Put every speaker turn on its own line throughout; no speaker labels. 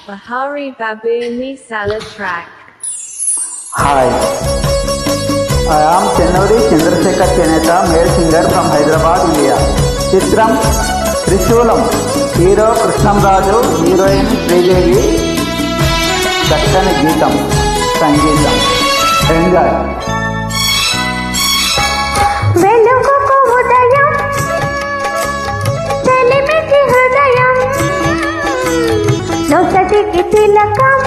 Bahari Babooni Sala track.
Hi, I am Chennuri Chandrasekhar Cheneta, male singer from Hyderabad, India. Chitram Trishulam, hero Krishnam Raju, heroine Sridevi. Dakkani Geetam, Sangeetam. Enjoy.
వెలుగుకు ఉదయం చెలిమికి హృదయం నొసటికి తిలకం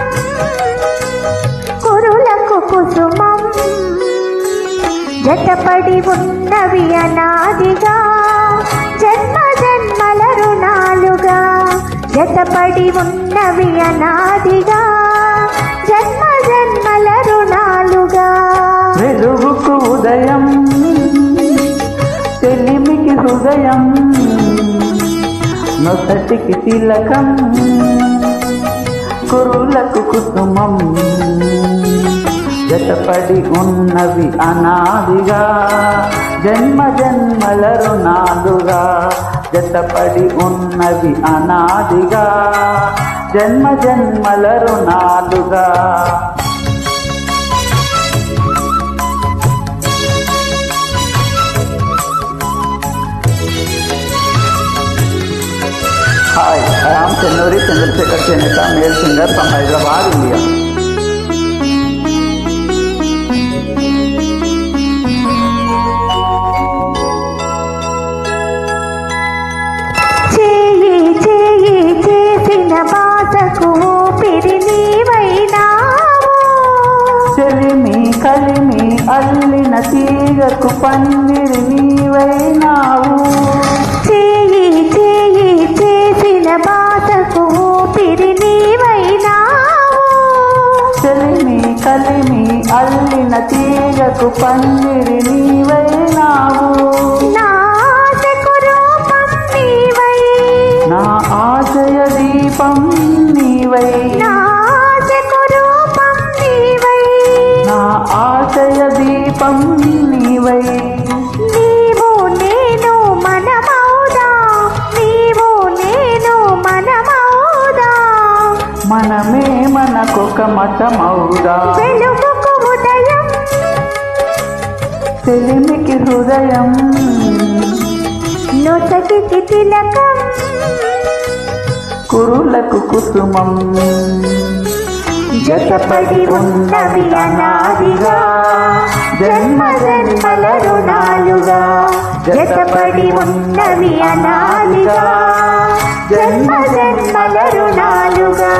కురులకు కుసుమం జతపడి ఉన్నవి అనాదిగా జన్మ జన్మల రుణాలుగా జతపడి ఉన్నవి అనాదిగా జన్మ జన్మల రుణాలుగా
వెలుగుకు ఉదయం చెలిమికి హృదయం నొసటికి తిలకం కురులకు కుసుమం జతపడి ఉన్నవి అనాదిగా జన్మ జన్మల రుణాలుగా జతపడి ఉన్నవి అనాదిగా జన్మ జన్మల రుణాలుగా. Hi, I am Chennuri Chandrasekhar Cheneta, male singer from Hyderabad, India.
చేయి చేయి చేసిన బాధకు ఊపిరి నీవైనావు
చెలిమి కలిమి అల్లిన తీగకు పందిరి నీవైనావు.
చేయి చేయి చేసిన బాధకు ఊపిరి నీవైనావు
చెలిమి కలిమి అల్లిన తీగకు పందిరి నీవైనావు.
నా ఆశకు రూపం నీవై
నా ఆశయ దీపం నీవై
నా ఆశకు రూపం నీవై
నా ఆశయ దీపం నీవై.
నీవు నేను మనమౌదా నీవు నేను మనమౌదా
మనమే మనకొక మతమౌదా.
వెలుగుకు ఉదయం
చెలిమికి హృదయం
నొసటికి తిలకం
కురులకు కుసుమం జతపడి ఉన్నవి అనాదిగా జన్మ జన్మల రుణాలుగా జతపడి ఉన్నవి అనాదిగా జన్మ జన్మల రుణాలుగా.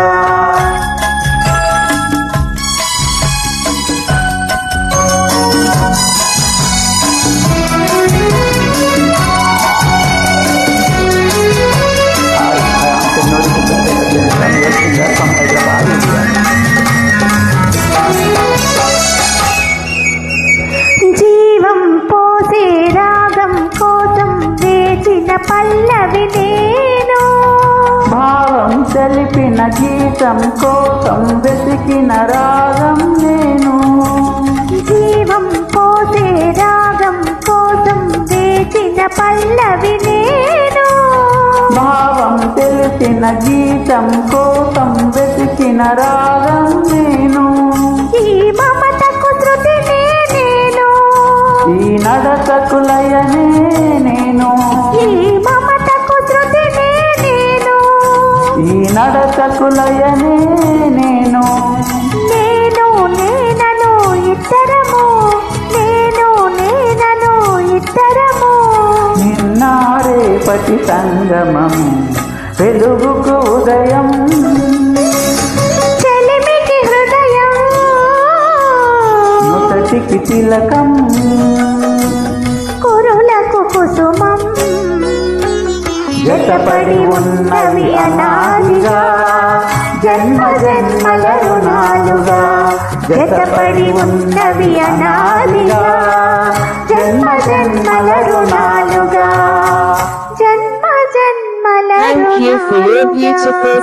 జీవం పోసే రాగం కోసం వేచిన పల్లవి నేను
భావం తెలిపిన గీతం కోసం వెతికిన రాగం నేను.
జీవం పోసే రాగం కోసం వేచిన పల్లవి నేను
భావం తెలిసిన గీతం కోసం వెతికిన రాగం నేను.
ఈ మమతకు శృతినే నేను
ఈ నడకకు లయనే నేను
ఈ మమతకు శృతినే నేను
ఈ నడకకు లయనే నేను.
నేను నేనను ఇద్దరము నేను నేనను ఇద్దరము
నిన్నారేపటి సంగమం వెలుగుకు ఉదయం
చెలిమికి హృదయం
నొసటికి తిలకం
కురులకు కుసుమం
జతపడి ఉన్నవి అనాదిగా జన్మ జన్మల రుణాలుగా జతపడి ఉన్నవి అనాదిగా జన్మ జన్మల రుణాలుగా.
జన్మ జన్మల
Thank you for your
రుణాలుగా.
beautiful